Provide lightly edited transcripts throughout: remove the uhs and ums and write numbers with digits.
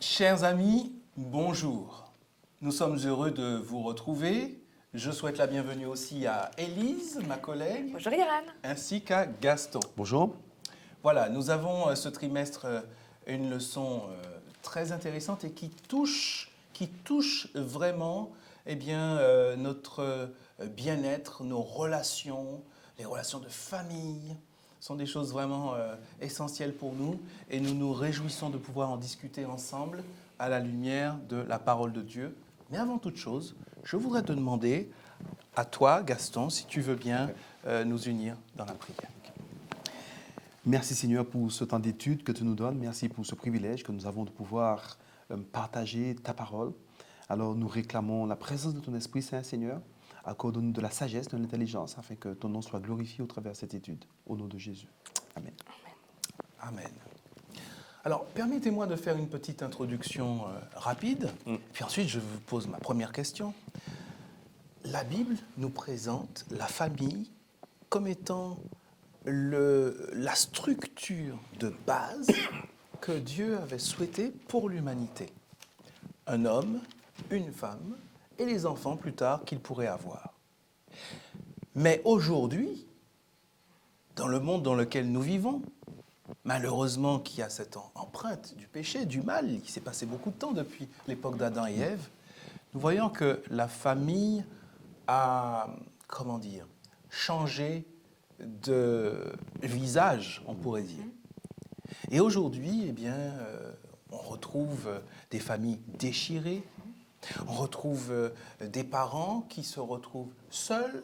Chers amis, bonjour. Nous sommes heureux de vous retrouver. Je souhaite la bienvenue aussi à Élise, ma collègue. Bonjour Yoran. Ainsi qu'à Gaston. Bonjour. Voilà, nous avons ce trimestre une leçon très intéressante et qui touche vraiment notre bien-être, nos relations, les relations de famille. Sont des choses vraiment essentielles pour nous et nous nous réjouissons de pouvoir en discuter ensemble à la lumière de la parole de Dieu. Mais avant toute chose, je voudrais te demander à toi, Gaston, si tu veux bien nous unir dans la prière. Merci Seigneur pour ce temps d'étude que tu nous donnes. Merci pour ce privilège que nous avons de pouvoir partager ta parole. Alors nous réclamons la présence de ton Esprit Saint, Seigneur. Accorde-nous de la sagesse, de l'intelligence, afin que ton nom soit glorifié au travers de cette étude. Au nom de Jésus. Amen. Amen. Alors, permettez-moi de faire une petite introduction rapide, puis ensuite je vous pose ma première question. La Bible nous présente la famille comme étant la structure de base que Dieu avait souhaitée pour l'humanité. Un homme, une femme, et les enfants plus tard qu'il pourrait avoir. Mais aujourd'hui, dans le monde dans lequel nous vivons, malheureusement qui a cette empreinte du péché, du mal, il s'est passé beaucoup de temps depuis l'époque d'Adam et Ève, nous voyons que la famille a, changé de visage, on pourrait dire. Et aujourd'hui, on retrouve des familles déchirées, on retrouve des parents qui se retrouvent seuls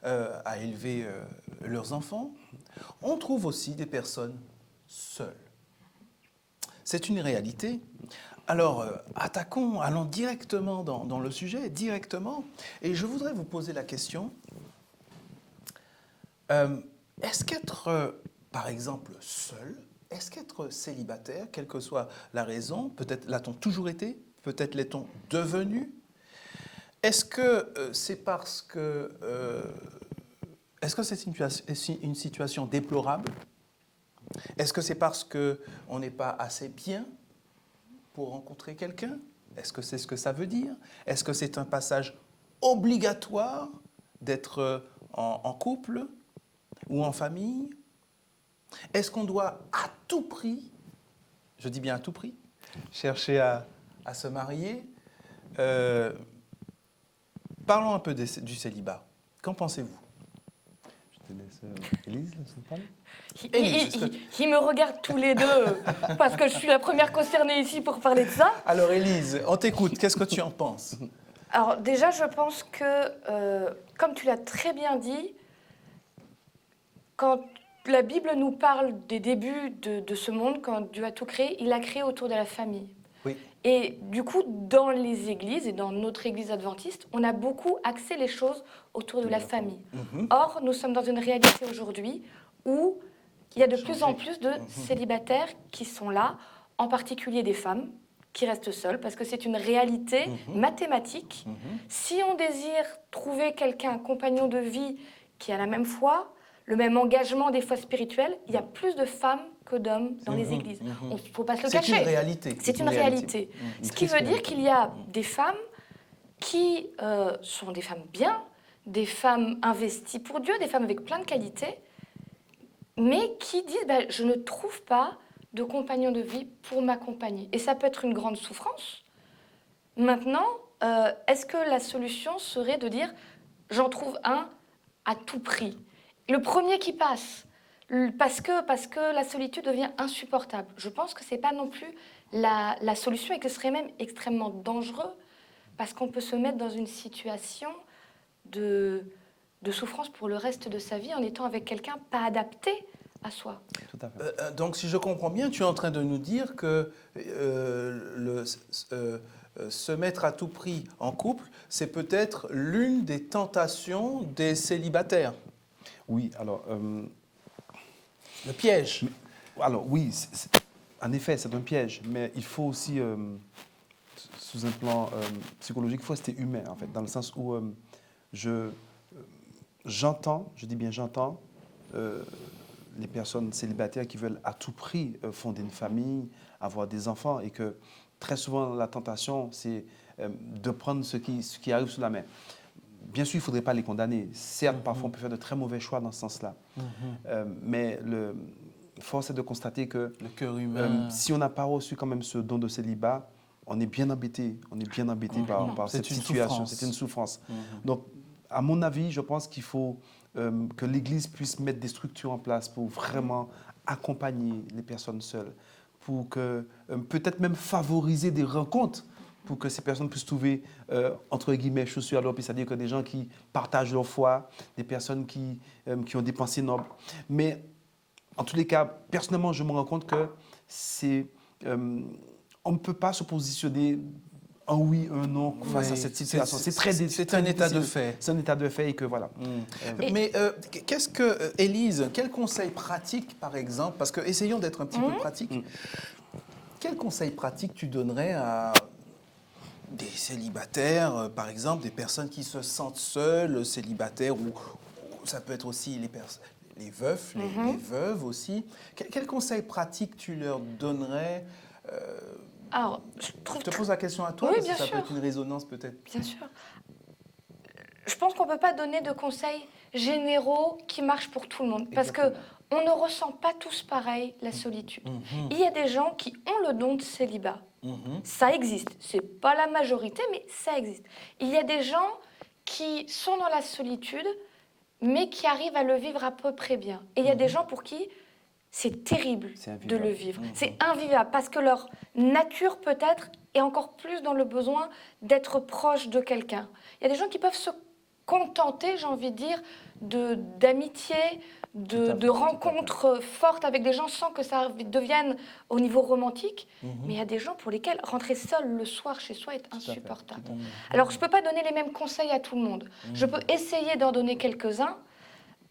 à élever leurs enfants. On trouve aussi des personnes seules. C'est une réalité. Alors, allons directement dans le sujet, directement. Et je voudrais vous poser la question, est-ce qu'être, par exemple, seul, est-ce qu'être célibataire, quelle que soit la raison, peut-être l'a-t-on toujours été, peut-être l'est-on devenu, est-ce que c'est parce que... est-ce que c'est une situation déplorable? Est-ce que c'est parce qu'on n'est pas assez bien pour rencontrer quelqu'un? Est-ce que c'est ce que ça veut dire? Est-ce que c'est un passage obligatoire d'être en couple ou en famille? Est-ce qu'on doit à tout prix, je dis bien à tout prix, chercher à se marier? Parlons un peu du célibat. Qu'en pensez-vous? Je te laisse Élise, laisse-nous parler. Ils me regardent tous les deux parce que je suis la première concernée ici pour parler de ça. Alors Élise, on t'écoute. Qu'est-ce que tu en penses? Alors déjà, je pense que, comme tu l'as très bien dit, quand la Bible nous parle des débuts de ce monde, quand Dieu a tout créé, il l'a créé autour de la famille. Oui. Et du coup, dans les églises et dans notre église adventiste, on a beaucoup axé les choses autour de la famille. Or, nous sommes dans une réalité aujourd'hui où il y a de plus en plus de célibataires qui sont là, en particulier des femmes qui restent seules, parce que c'est une réalité mathématique. Si on désire trouver quelqu'un, un compagnon de vie qui a la même foi, le même engagement des fois spirituel, il y a plus de femmes que d'hommes dans les églises. Il ne faut pas se le cacher. C'est une réalité. C'est une réalité. Ce qui veut dire qu'il y a des femmes qui sont des femmes bien, des femmes investies pour Dieu, des femmes avec plein de qualités, mais qui disent je ne trouve pas de compagnon de vie pour m'accompagner. Et ça peut être une grande souffrance. Maintenant, est-ce que la solution serait de dire j'en trouve un à tout prix? Le premier qui passe, parce que la solitude devient insupportable. Je pense que ce n'est pas non plus la solution et que ce serait même extrêmement dangereux parce qu'on peut se mettre dans une situation de souffrance pour le reste de sa vie en étant avec quelqu'un pas adapté à soi. Tout à fait. Donc, si je comprends bien, tu es en train de nous dire que se mettre à tout prix en couple, c'est peut-être l'une des tentations des célibataires. Oui, alors... Le piège. Alors oui, en effet, c'est un piège, mais il faut aussi, sous un plan psychologique, il faut rester humain, en fait, dans le sens où j'entends, je dis bien j'entends, les personnes célibataires qui veulent à tout prix fonder une famille, avoir des enfants, et que très souvent, la tentation, c'est de prendre ce qui arrive sous la main. Bien sûr, il ne faudrait pas les condamner. Certes, parfois, on peut faire de très mauvais choix dans ce sens-là. Mais force est de constater que le cœur humain, si on n'a pas reçu quand même ce don de célibat, on est bien embêté. On est bien embêté par cette situation. C'est une souffrance. Donc, à mon avis, je pense qu'il faut que l'Église puisse mettre des structures en place pour vraiment accompagner les personnes seules, pour que peut-être même favoriser des rencontres pour que ces personnes puissent trouver, entre guillemets, chaussures à leur pied, c'est-à-dire que des gens qui partagent leur foi, des personnes qui ont des pensées nobles. Mais en tous les cas, personnellement, je me rends compte que on ne peut pas se positionner un oui, un non face à cette situation. C'est un état de fait. C'est un état de fait et que voilà. Mais qu'est-ce que, Élise, quel conseil pratique, par exemple, parce que essayons d'être un petit peu pratique, quel conseil pratique tu donnerais à des célibataires, par exemple, des personnes qui se sentent seules, célibataires, ou ça peut être aussi les veufs, les veuves aussi. Quel conseil pratique tu leur donnerais Alors, je te pose la question à toi, oui, parce que bien ça sûr. peut être une résonance peut-être. Bien sûr. Je pense qu'on ne peut pas donner de conseils généraux qui marchent pour tout le monde. Parce qu'on ne ressent pas tous pareil la solitude. Il y a des gens qui ont le don de célibat. Ça existe. Ce n'est pas la majorité, mais ça existe. Il y a des gens qui sont dans la solitude, mais qui arrivent à le vivre à peu près bien. Et il y a des gens pour qui c'est terrible de le vivre. C'est invivable parce que leur nature peut-être est encore plus dans le besoin d'être proche de quelqu'un. Il y a des gens qui peuvent se contenter, j'ai envie de dire, d'amitié, de rencontres fortes avec des gens sans que ça devienne au niveau romantique. Mais il y a des gens pour lesquels rentrer seul le soir chez soi est insupportable. Alors je ne peux pas donner les mêmes conseils à tout le monde. Je peux essayer d'en donner quelques-uns.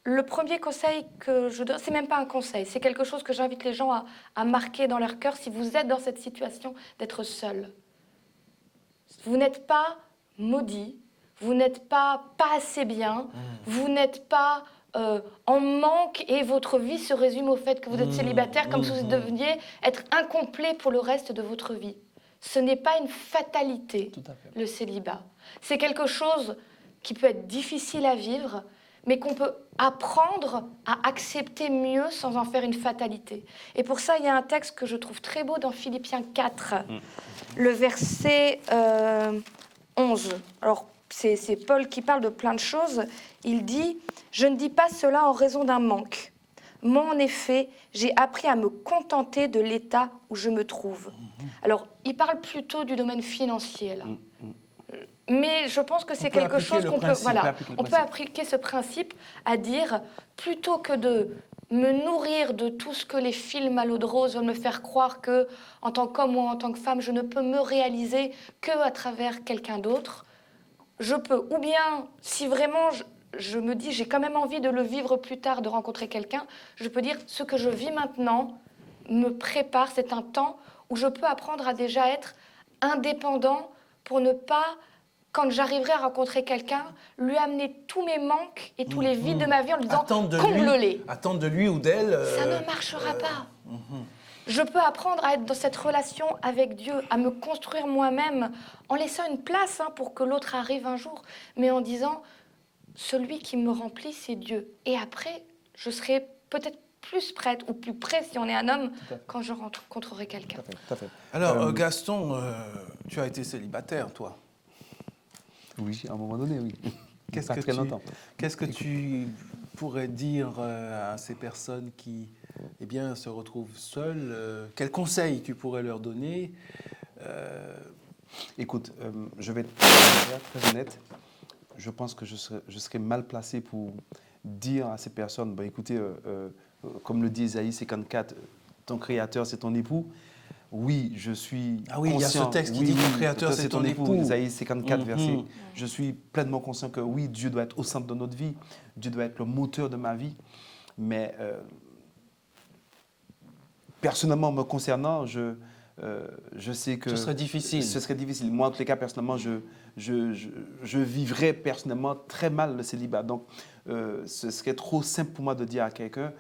Le premier conseil que je donne, c'est même pas un conseil, c'est quelque chose que j'invite les gens à marquer dans leur cœur si vous êtes dans cette situation d'être seul. Vous n'êtes pas maudit, vous n'êtes pas assez bien, vous n'êtes pas en manque et votre vie se résume au fait que vous êtes célibataire comme si vous deveniez être incomplet pour le reste de votre vie. Ce n'est pas une fatalité, le célibat. C'est quelque chose qui peut être difficile à vivre, mais qu'on peut apprendre à accepter mieux sans en faire une fatalité. Et pour ça, il y a un texte que je trouve très beau dans Philippiens 4, le verset 11. Alors, c'est Paul qui parle de plein de choses. Il dit « Je ne dis pas cela en raison d'un manque. Moi, en effet, j'ai appris à me contenter de l'état où je me trouve. » Alors, il parle plutôt du domaine financier, là. Mais je pense que c'est quelque chose qu'on peut... Voilà, on peut appliquer ce principe à dire, plutôt que de me nourrir de tout ce que les films à l'eau de rose veulent me faire croire que, en tant qu'homme ou en tant que femme, je ne peux me réaliser qu'à travers quelqu'un d'autre, je peux, ou bien, si vraiment je me dis, j'ai quand même envie de le vivre plus tard, de rencontrer quelqu'un, je peux dire, ce que je vis maintenant me prépare, c'est un temps où je peux apprendre à déjà être indépendant pour ne pas... quand j'arriverai à rencontrer quelqu'un, lui amener tous mes manques et tous les vides de ma vie en lui disant « comble-les ». Attendre de lui ou d'elle... Ça ne marchera pas. Je peux apprendre à être dans cette relation avec Dieu, à me construire moi-même, en laissant une place pour que l'autre arrive un jour, mais en disant « celui qui me remplit, c'est Dieu ». Et après, je serai peut-être plus prête ou plus près, si on est un homme, quand je rencontrerai quelqu'un. Tout à fait. Alors, Gaston, tu as été célibataire, toi. Oui, à un moment donné, oui. Qu'est-ce que tu pourrais dire à ces personnes qui se retrouvent seules? Quels conseils tu pourrais leur donner? Écoute, je vais être très honnête. Je pense que je serais mal placé pour dire à ces personnes, écoutez, comme le dit Isaïe 54, ton créateur, c'est ton époux. Oui, je suis conscient. Il y a ce texte qui dit que ton créateur, c'est ton époux. Isaïe 54, verset. Je suis pleinement conscient que oui, Dieu doit être au centre de notre vie. Dieu doit être le moteur de ma vie. Mais personnellement, me concernant, je sais que... Ce serait difficile. Ce serait difficile. Moi, en tous les cas, personnellement, je vivrais personnellement très mal le célibat. Donc, ce serait trop simple pour moi de dire à quelqu'un,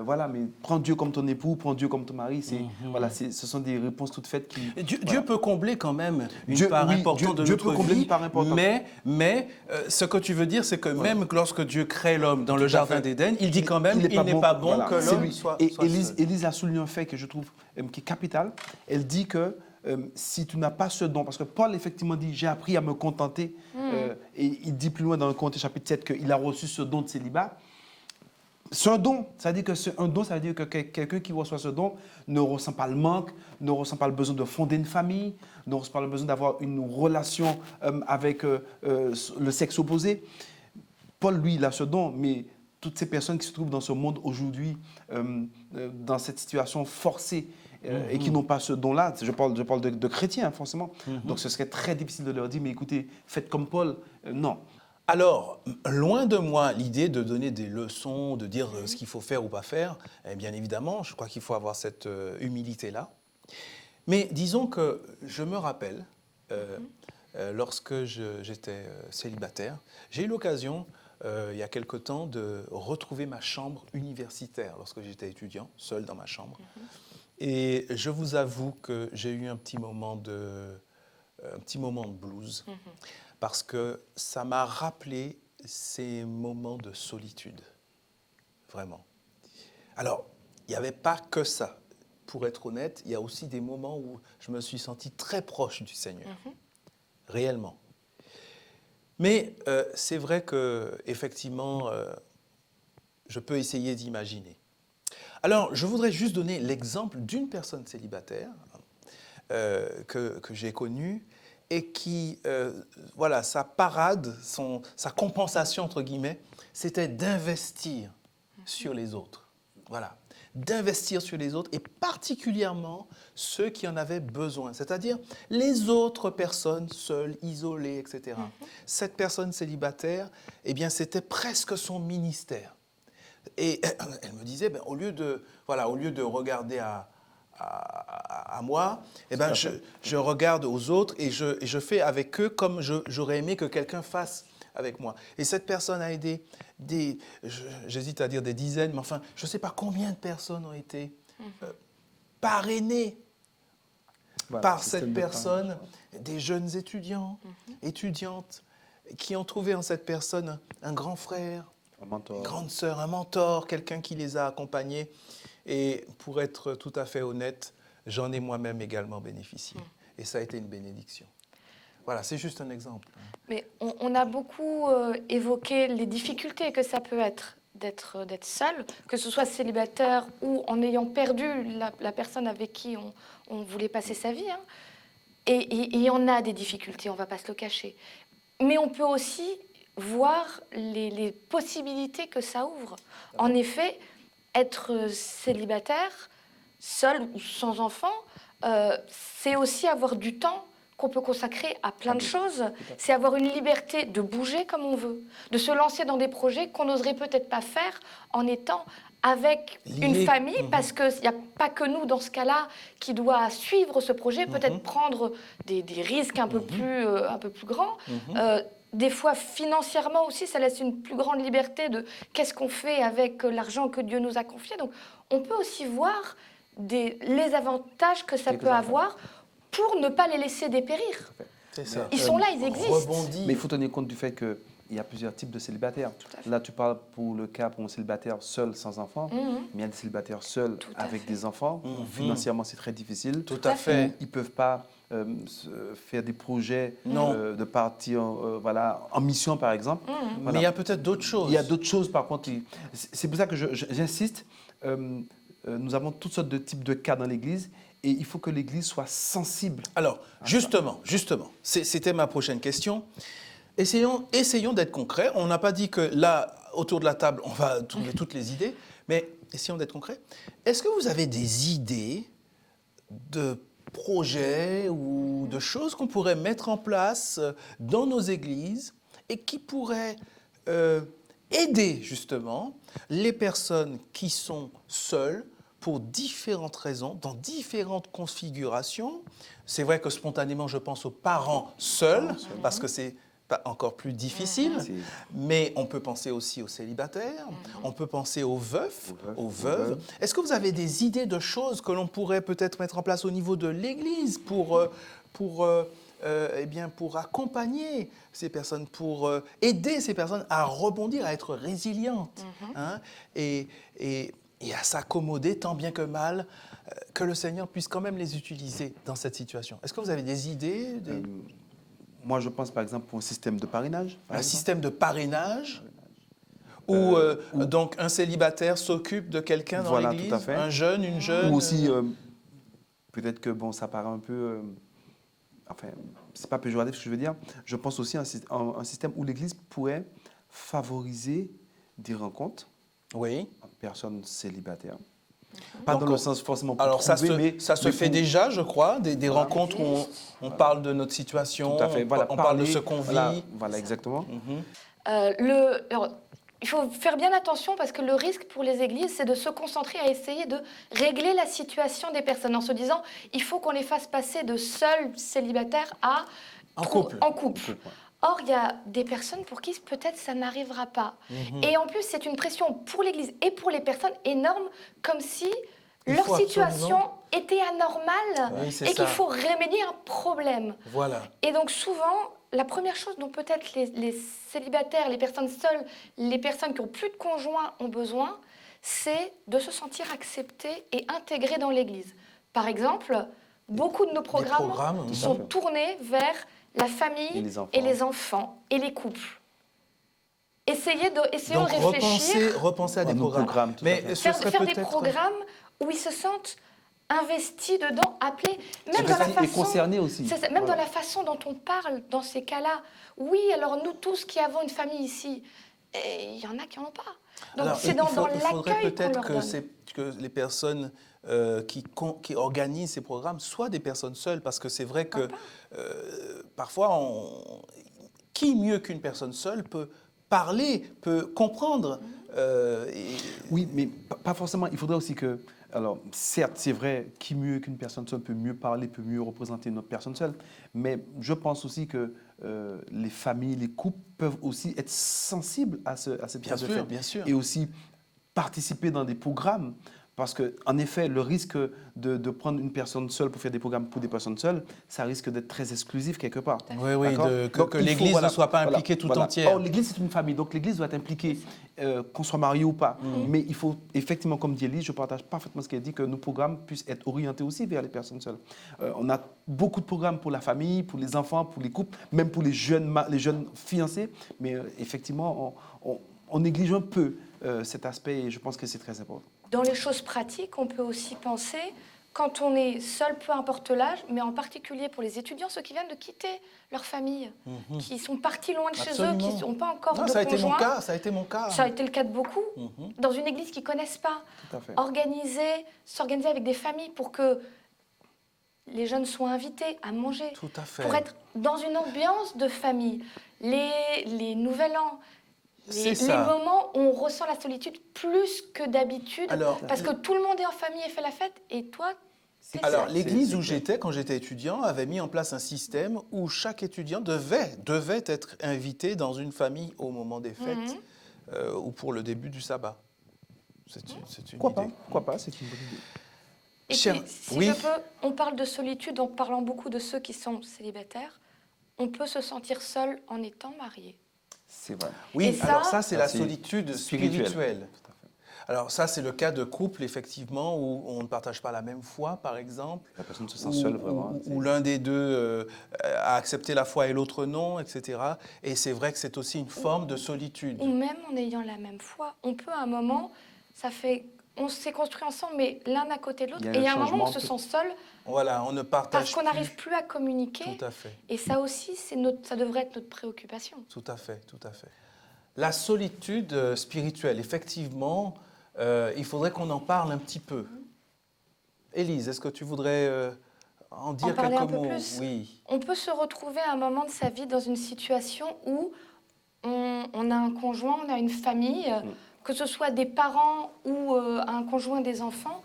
voilà, mais prends Dieu comme ton époux, prends Dieu comme ton mari. Voilà, ce sont des réponses toutes faites qui... Dieu peut combler quand même une part importante de Dieu notre peut combler vie, une part importante. mais ce que tu veux dire, c'est que même lorsque Dieu crée l'homme dans le jardin d'Éden, il dit quand même il qu'il n'est pas bon voilà, que c'est l'homme lui. soit Et seul. Élise a souligné un fait que je trouve qui est capital. Elle dit que si tu n'as pas ce don, parce que Paul effectivement dit, j'ai appris à me contenter, et il dit plus loin dans le Corinthiens chapitre 7 qu'il a reçu ce don de célibat. C'est un don. Ça veut dire que c'est un don, ça veut dire que quelqu'un qui reçoit ce don ne ressent pas le manque, ne ressent pas le besoin de fonder une famille, ne ressent pas le besoin d'avoir une relation avec le sexe opposé. Paul, lui, il a ce don, mais toutes ces personnes qui se trouvent dans ce monde aujourd'hui, dans cette situation forcée, et qui n'ont pas ce don-là, je parle de chrétiens, forcément. Donc ce serait très difficile de leur dire, mais écoutez, faites comme Paul. Non. Alors, loin de moi l'idée de donner des leçons, de dire ce qu'il faut faire ou pas faire. Et bien évidemment, je crois qu'il faut avoir cette humilité-là. Mais disons que je me rappelle, lorsque j'étais célibataire, j'ai eu l'occasion, il y a quelque temps, de retrouver ma chambre universitaire lorsque j'étais étudiant, seul dans ma chambre. Et je vous avoue que j'ai eu un petit moment de blues. Parce que ça m'a rappelé ces moments de solitude, vraiment. Alors, il n'y avait pas que ça. Pour être honnête, il y a aussi des moments où je me suis senti très proche du Seigneur, réellement. Mais c'est vrai qu'effectivement, je peux essayer d'imaginer. Alors, je voudrais juste donner l'exemple d'une personne célibataire que j'ai connue, et qui, voilà, sa parade, sa compensation, entre guillemets, c'était d'investir sur les autres. Voilà, d'investir sur les autres, et particulièrement ceux qui en avaient besoin, c'est-à-dire les autres personnes seules, isolées, etc. Cette personne célibataire, eh bien, c'était presque son ministère. Et elle me disait, ben, au lieu de regarder à moi, eh ben, je regarde aux autres et je fais avec eux comme j'aurais aimé que quelqu'un fasse avec moi. Et cette personne a aidé j'hésite à dire des dizaines, mais enfin, je ne sais pas combien de personnes ont été parrainées par cette personne, des jeunes étudiants, étudiantes, qui ont trouvé en cette personne un grand frère, une grande sœur, un mentor, quelqu'un qui les a accompagnés. Et pour être tout à fait honnête, j'en ai moi-même également bénéficié. Et ça a été une bénédiction. Voilà, c'est juste un exemple. Mais on a beaucoup évoqué les difficultés que ça peut être d'être seul, que ce soit célibataire ou en ayant perdu la personne avec qui on voulait passer sa vie. Hein. Et il y en a des difficultés, on ne va pas se le cacher. Mais on peut aussi voir les possibilités que ça ouvre. En effet, être célibataire, seul ou sans enfant, c'est aussi avoir du temps qu'on peut consacrer à plein de choses. C'est avoir une liberté de bouger comme on veut, de se lancer dans des projets qu'on n'oserait peut-être pas faire en étant avec une famille, parce qu'il n'y a pas que nous, dans ce cas-là, qui doit suivre ce projet, peut-être prendre des risques un peu plus grands. Des fois, financièrement aussi, ça laisse une plus grande liberté de qu'est-ce qu'on fait avec l'argent que Dieu nous a confié. Donc, on peut aussi voir les avantages que ça peut avoir pour ne pas les laisser dépérir. C'est ça. Ils sont là, ils existent. Mais il faut tenir compte du fait qu'il y a plusieurs types de célibataires. Là, tu parles pour le cas pour un célibataire seul sans enfant, mais il y a des célibataires seuls avec des enfants. Financièrement, c'est très difficile. Tout à fait. Ils ne peuvent pas faire des projets de partir en mission, par exemple. Mais il y a peut-être d'autres choses. Il y a d'autres choses, par contre. C'est pour ça que j'insiste. Nous avons toutes sortes de types de cas dans l'Église. Et il faut que l'Église soit sensible. Alors, justement, c'était ma prochaine question. Essayons d'être concrets. On n'a pas dit que là, autour de la table, on va trouver toutes les idées, mais essayons d'être concrets. Est-ce que vous avez des idées de projets ou de choses qu'on pourrait mettre en place dans nos églises et qui pourraient aider justement les personnes qui sont seules, pour différentes raisons, dans différentes configurations? C'est vrai que spontanément, je pense aux parents seuls, parce encore plus difficile, C'est- mais on peut penser aussi aux célibataires, on peut penser aux veufs, aux veuves. Est-ce que vous avez des idées de choses que l'on pourrait peut-être mettre en place au niveau de l'Église pour accompagner ces personnes, pour aider ces personnes à rebondir, à être résilientes, hein, et à s'accommoder tant bien que mal, que le Seigneur puisse quand même les utiliser dans cette situation. Est-ce que vous avez des idées Moi, je pense par exemple pour un système de parrainage. par Un exemple. système de parrainage où donc un célibataire s'occupe de quelqu'un dans Voilà, l'église, tout à fait. un jeune, une jeune. Ou aussi, peut-être que bon, ça paraît un peu. Enfin, c'est pas péjoratif ce que je veux dire. Je pense aussi à un système où l'Église pourrait favoriser des rencontres Oui. entre personnes célibataires. Pas dans Donc, le sens forcément pour Alors ça trouver, ça se mais fait pour- déjà, je crois, des Voilà. rencontres où on parle de notre situation, Tout à fait. Voilà, on parle de parler, ce qu'on vit. Voilà, exactement. Alors, il faut faire bien attention parce que le risque pour les églises, c'est de se concentrer à essayer de régler la situation des personnes en se disant il faut qu'on les fasse passer de seuls célibataires à En couple. en couple. Ouais. Or, il y a des personnes pour qui peut-être ça n'arrivera pas. Et en plus, c'est une pression pour l'Église et pour les personnes énorme, comme si Il leur faut situation absolument- était anormale Oui, c'est et ça. qu'il faut remédier à un problème. Voilà. Et donc souvent, la première chose dont peut-être les célibataires, les personnes seules, les personnes qui n'ont plus de conjoint ont besoin, c'est de se sentir acceptées et intégrées dans l'Église. Par exemple, beaucoup de nos programmes programmes, oui. sont tournés vers la famille Et les enfants. et les couples. Essayons de Donc réfléchir, repenser à des À nos programmes. programmes, tout à Mais fait. ce serait faire des peut-être programmes où ils se sentent investis dedans, appelés, même Et dans la façon... concernés aussi. C'est ça, même Voilà. dans la façon dont on parle dans ces cas-là. Oui, alors nous tous qui avons une famille ici, et il y en a qui n'en ont pas. Donc Alors, c'est dans il faudrait l'accueil qu'on peut-être leur donne. que les personnes qui organisent ces programmes soient des personnes seules, parce que c'est vrai que parfois, qui mieux qu'une personne seule peut parler, peut comprendre. Oui, mais pas forcément. Il faudrait aussi que. Alors, certes, c'est vrai, qui mieux qu'une personne seule peut mieux parler, peut mieux représenter une autre personne seule. Mais je pense aussi que les familles, les couples peuvent aussi être sensibles à cette Bien phase de sûr, fête. bien sûr. Et aussi participer dans des programmes. Parce qu'en effet, le risque de prendre une personne seule pour faire des programmes pour des personnes seules, ça risque d'être très exclusif quelque part. Oui, oui, D'accord? Donc, que il faut, l'Église voilà, ne soit pas voilà, impliquée tout voilà. entière. Or, l'Église, c'est une famille, donc l'Église doit être impliquée, qu'on soit marié ou pas. Mais il faut, effectivement, comme dit Élise, je partage parfaitement ce qu'elle dit, que nos programmes puissent être orientés aussi vers les personnes seules. On a beaucoup de programmes pour la famille, pour les enfants, pour les couples, même pour les jeunes fiancés. Mais effectivement, on néglige un peu cet aspect et je pense que c'est très important. Dans les choses pratiques, on peut aussi penser, quand on est seul, peu importe l'âge, mais en particulier pour les étudiants, ceux qui viennent de quitter leur famille, qui sont partis loin de chez eux, qui Absolument. n'ont pas encore Non, de ça a été mon conjoint. cas, ça a été mon cas. Ça a été le cas de beaucoup. Dans une église qu'ils ne connaissent pas. Tout à fait. S'organiser avec des familles pour que les jeunes soient invités à manger. Tout à fait. Pour être dans une ambiance de famille. Les nouvel an, les moments où on ressent la solitude plus que d'habitude. Alors, parce que tout le monde est en famille et fait la fête. Et toi, t'es Alors, seul. l'église c'est où clair. j'étais, quand j'étais étudiant, avait mis en place un système où chaque étudiant devait être invité dans une famille au moment des fêtes ou pour le début du sabbat. C'est une Pourquoi idée. pas, c'est une bonne idée. Et Cher- puis, si oui. je peux, on parle de solitude en parlant beaucoup de ceux qui sont célibataires. On peut se sentir seul en étant marié. C'est vrai. Oui, Et ça- alors ça, c'est la c'est solitude spirituel. spirituelle. Tout à fait. Alors ça, c'est le cas de couple, effectivement, où on ne partage pas la même foi, par exemple. La personne se sent seule, vraiment. Où l'un des deux a accepté la foi et l'autre non, etc. Et c'est vrai que c'est aussi une forme de solitude. Ou même en ayant la même foi. On peut à un moment, on s'est construit ensemble, mais l'un à côté de l'autre. Il y a Et il y un a un moment où on se changement. sent seul Voilà, on ne partage parce qu'on plus. n'arrive plus à communiquer. Tout à fait, Et ça aussi, ça devrait être notre préoccupation. tout à fait, tout à fait. La solitude spirituelle, effectivement, il faudrait qu'on en parle un petit peu. Élise, est-ce que tu voudrais en dire parler quelques un peu mots? plus? Oui. On peut se retrouver à un moment de sa vie dans une situation où on a un conjoint, on a une famille, que ce soit des parents ou un conjoint des enfants,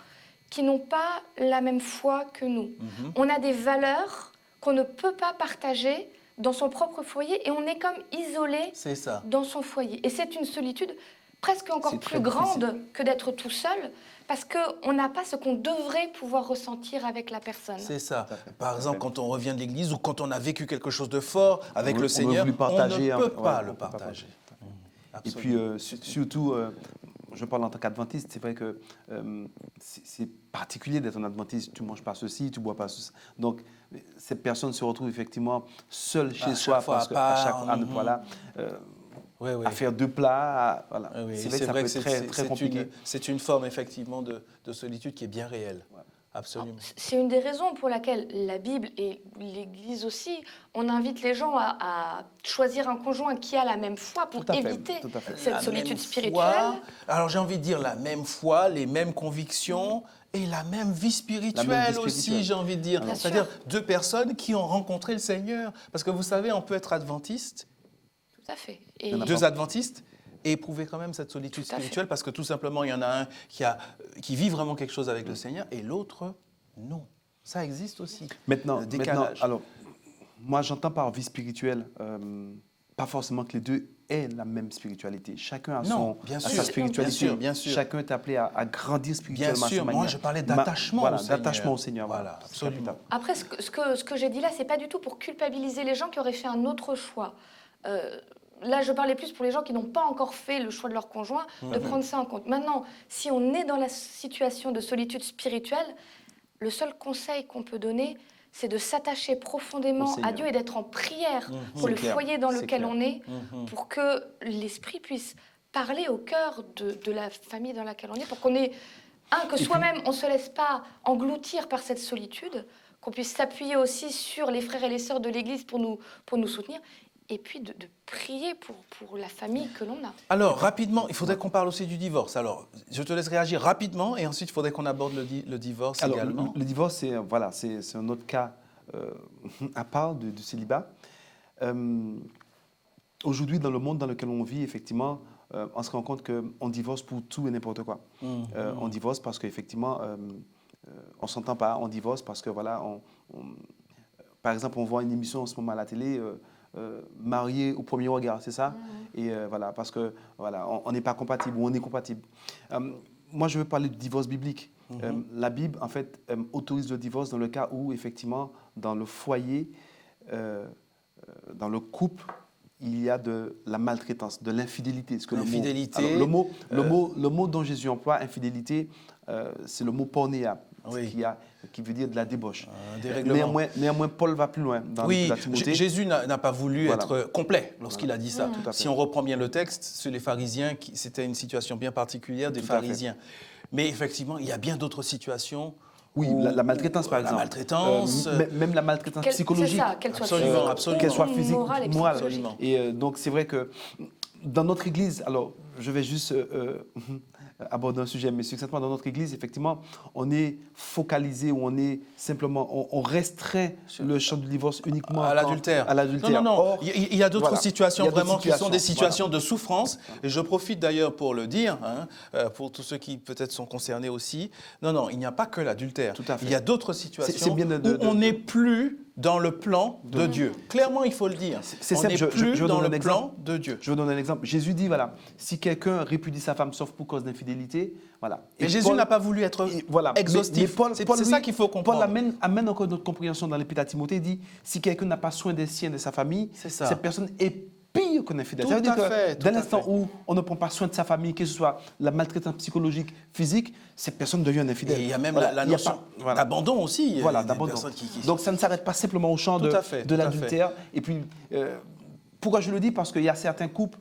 qui n'ont pas la même foi que nous. On a des valeurs qu'on ne peut pas partager dans son propre foyer et on est comme isolé C'est ça. dans son foyer. Et c'est une solitude presque encore C'est plus très grande difficile. que d'être tout seul, parce qu'on n'a pas ce qu'on devrait pouvoir ressentir avec la personne. C'est ça. Tout à fait, Par tout à exemple, fait. quand on revient de l'église ou quand on a vécu quelque chose de fort avec On le veut Seigneur, lui partager, on ne hein, peut pas ouais, le on peut pas partager. Et puis, surtout, je parle en tant qu'adventiste, c'est vrai que c'est particulier d'être un adventiste. Tu ne manges pas ceci, tu ne bois pas ceci. Donc, cette personne se retrouve effectivement seule chez À soi chaque fois parce à qu'à chaque part, fois, voilà, Oui, oui. à faire deux plats. Voilà. Oui, oui. C'est vrai que ça peut être très compliqué. C'est une forme effectivement de solitude qui est bien réelle. Absolument. C'est une des raisons pour laquelle la Bible et l'Église aussi, on invite les gens à choisir un conjoint qui a la même foi pour Tout à fait, éviter tout à fait. cette La solitude même spirituelle. foi, alors j'ai envie de dire la même foi, les mêmes convictions et la même vie spirituelle aussi, spirituelle. j'ai envie de dire. Bien C'est-à-dire sûr. deux personnes qui ont rencontré le Seigneur. Parce que vous savez, on peut être adventiste, Tout à fait. Et Il y en a deux adventistes, et éprouver quand même cette solitude Tout à fait. spirituelle parce que tout simplement, il y en a un qui vit vraiment quelque chose avec le Seigneur et l'autre, non. Ça existe aussi. Maintenant, Le décalage. alors, moi, j'entends par vie spirituelle, pas forcément que les deux aient la même spiritualité. Chacun a, Non, bien a sûr, sa spiritualité. bien sûr, bien sûr. Chacun est appelé à grandir Bien spirituellement. sûr, à sa moi manière. je parlais d'attachement Voilà, au Seigneur. d'attachement au Seigneur. Voilà, C'est absolument. capital. après, ce que j'ai dit là, c'est pas du tout pour culpabiliser les gens qui auraient fait un autre choix. Là, je parlais plus pour les gens qui n'ont pas encore fait le choix de leur conjoint, de prendre ça en compte. Maintenant, si on est dans la situation de solitude spirituelle, le seul conseil qu'on peut donner, c'est de s'attacher Au profondément à Seigneur. Dieu et d'être en prière pour C'est le clair, foyer dans c'est lequel clair. on est, pour que l'Esprit puisse parler au cœur de la famille dans laquelle on est, pour qu'on ait, que soi-même, on ne se laisse pas engloutir par cette solitude, qu'on puisse s'appuyer aussi sur les frères et les sœurs de l'Église pour nous soutenir, et puis de prier pour la famille que l'on a. Alors, rapidement, il faudrait qu'on parle aussi du divorce. Alors, je te laisse réagir rapidement et ensuite, il faudrait qu'on aborde le divorce Alors, également. le divorce, c'est voilà, c'est un autre cas à part du célibat. Aujourd'hui, dans le monde dans lequel on vit, effectivement, on se rend compte qu'on divorce pour tout et n'importe quoi. On divorce parce qu'effectivement, on ne s'entend pas. On divorce parce que, voilà, par exemple, on voit une émission en ce moment à la télé, marié au premier regard, c'est ça? Et voilà, parce que voilà, on n'est pas compatible ou on est compatible. Moi, je veux parler du divorce biblique. La Bible, en fait, autorise le divorce dans le cas où, effectivement, dans le foyer, dans le couple, il y a de la maltraitance, de l'infidélité. L'infidélité, Le mot dont Jésus emploie, infidélité, c'est le mot pornéa, Oui. qui veut dire de la débauche. Dérèglement. Néanmoins, Paul va plus loin dans Oui, la Timothée. Jésus n'a pas voulu Voilà. être complet lorsqu'il a dit ça. Tout à fait. Si on reprend bien le texte, sur les pharisiens, c'était une situation bien particulière des Tout à fait. pharisiens. Mais effectivement, il y a bien d'autres situations. Oui, où- la maltraitance, par la exemple. maltraitance. Même la maltraitance psychologique. C'est ça, qu'elle soit Absolument, physique, absolument. Qu'elle soit ou physique morale et ou morale. psychologique. Absolument. Et donc, c'est vrai que dans notre Église, alors, je vais juste aborder un sujet, mais succinctement, dans notre Église, effectivement, on est focalisé ou on est simplement, on restreint le champ du divorce uniquement À l'adultère. À l'adultère. Non. Or, Il y a d'autres voilà. situations Il y a d'autres vraiment qui sont des situations, situations de souffrance. Et je profite d'ailleurs pour le dire, pour tous ceux qui peut-être sont concernés aussi. Non, il n'y a pas que l'adultère. Tout à fait. Il y a d'autres situations bien où on n'est plus dans le plan de Dieu. Clairement, il faut le dire. C'est on simple, n'est plus je vais dans donner le un plan exemple. de Dieu. Je vais donner un exemple. Jésus dit, voilà, si quelqu'un répudie sa femme sauf pour cause d'infidélité, voilà. Et Jésus n'a pas voulu être voilà. exhaustif. C'est Paul, ça lui, qu'il faut comprendre. Paul amène encore notre compréhension dans l'Épître à Timothée. Il dit, si quelqu'un n'a pas soin des siens, de sa famille, C'est ça. cette personne est pire qu'un infidèle. Tout Ça veut dire à que fait, tout dès à l'instant fait. où on ne prend pas soin de sa famille, que ce soit la maltraitance psychologique, physique, cette personne devient un infidèle. Et il y a même Voilà. la Il y a notion pas- voilà. d'abandon aussi. Il y a Voilà, des d'abandon. personnes qui- Donc ça ne s'arrête pas simplement au champ Tout à fait, de tout à l'adultère. Et puis, pourquoi je le dis? Parce qu'il y a certains couples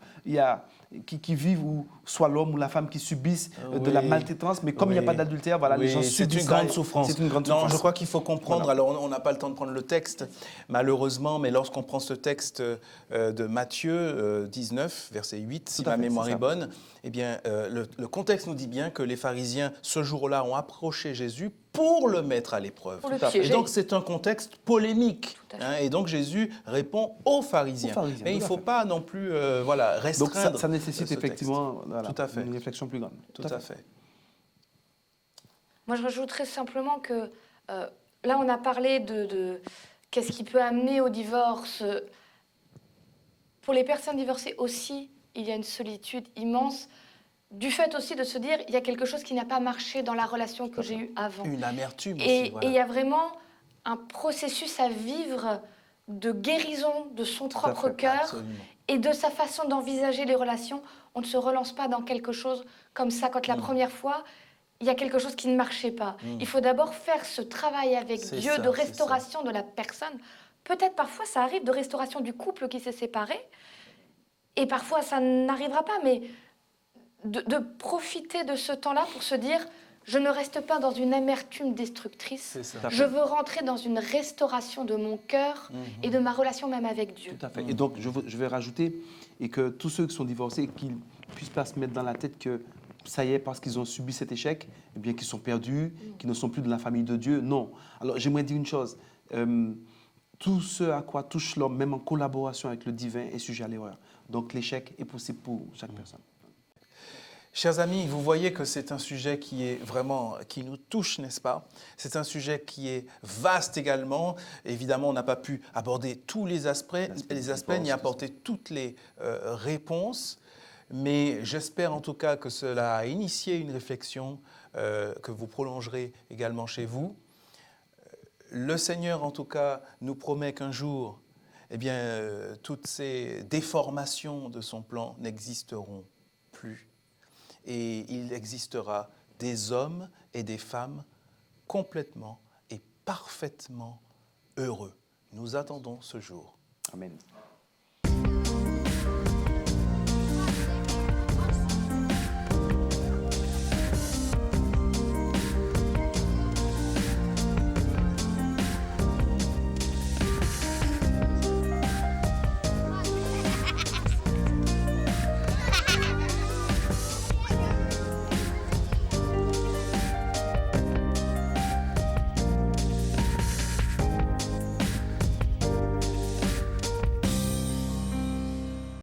qui vivent, ou soit l'homme ou la femme qui subissent de la Oui. maltraitance, mais comme il n'y a Oui. pas d'adultère, voilà, les Oui, gens c'est subissent une ça grande et souffrance. C'est une grande Non, souffrance. je crois qu'il faut comprendre. Voilà. Alors, on n'a pas le temps de prendre le texte, malheureusement, mais lorsqu'on prend ce texte de Matthieu 19, verset 8, si Tout à ma fait, mémoire c'est est ça. bonne, eh bien, le contexte nous dit bien que les pharisiens, ce jour-là, ont approché Jésus pour le mettre à l'épreuve. Pour le Tout à fait. piéger. Et donc, c'est un contexte polémique. Tout à fait. Et donc, Jésus répond aux pharisiens. Aux pharisiens, Mais il ne tout à faut fait. pas non plus Donc restreindre ça nécessite ce texte. effectivement voilà, Tout à fait. une réflexion plus grande. Tout à fait. Moi, je rajouterais simplement que là, on a parlé de qu'est-ce qui peut amener au divorce. pour les personnes divorcées aussi, il y a une solitude immense, du fait aussi de se dire, il y a quelque chose qui n'a pas marché dans la relation que j'ai eue avant. Une amertume aussi, Et voilà. il y a vraiment un processus à vivre de guérison de son propre cœur Absolument. et de sa façon d'envisager les relations. On ne se relance pas dans quelque chose comme ça quand la première fois, il y a quelque chose qui ne marchait pas. Il faut d'abord faire ce travail avec C'est Dieu ça, de c'est restauration de la personne. Peut-être parfois ça arrive de restauration du couple qui s'est séparé et parfois ça n'arrivera pas, mais de profiter de ce temps-là pour se dire je ne reste pas dans une amertume destructrice, C'est ça. je veux rentrer dans une restauration de mon cœur et de ma relation même avec Dieu. Tout à fait. Et donc, je vais rajouter, et que tous ceux qui sont divorcés, qu'ils ne puissent pas se mettre dans la tête que ça y est, parce qu'ils ont subi cet échec, eh bien qu'ils sont perdus, qu'ils ne sont plus de la famille de Dieu. Non. Alors, j'aimerais dire une chose. Tout ce à quoi touche l'homme, même en collaboration avec le divin, est sujet à l'erreur. Donc, l'échec est possible pour chaque personne. Chers amis, vous voyez que c'est un sujet qui est vraiment, qui nous touche, n'est-ce pas? C'est un sujet qui est vaste également. Évidemment, on n'a pas pu aborder tous les aspects ni apporter toutes les réponses. Mais j'espère en tout cas que cela a initié une réflexion que vous prolongerez également chez vous. Le Seigneur, en tout cas, nous promet qu'un jour, eh bien, toutes ces déformations de son plan n'existeront plus. Et il existera des hommes et des femmes complètement et parfaitement heureux. Nous attendons ce jour. Amen.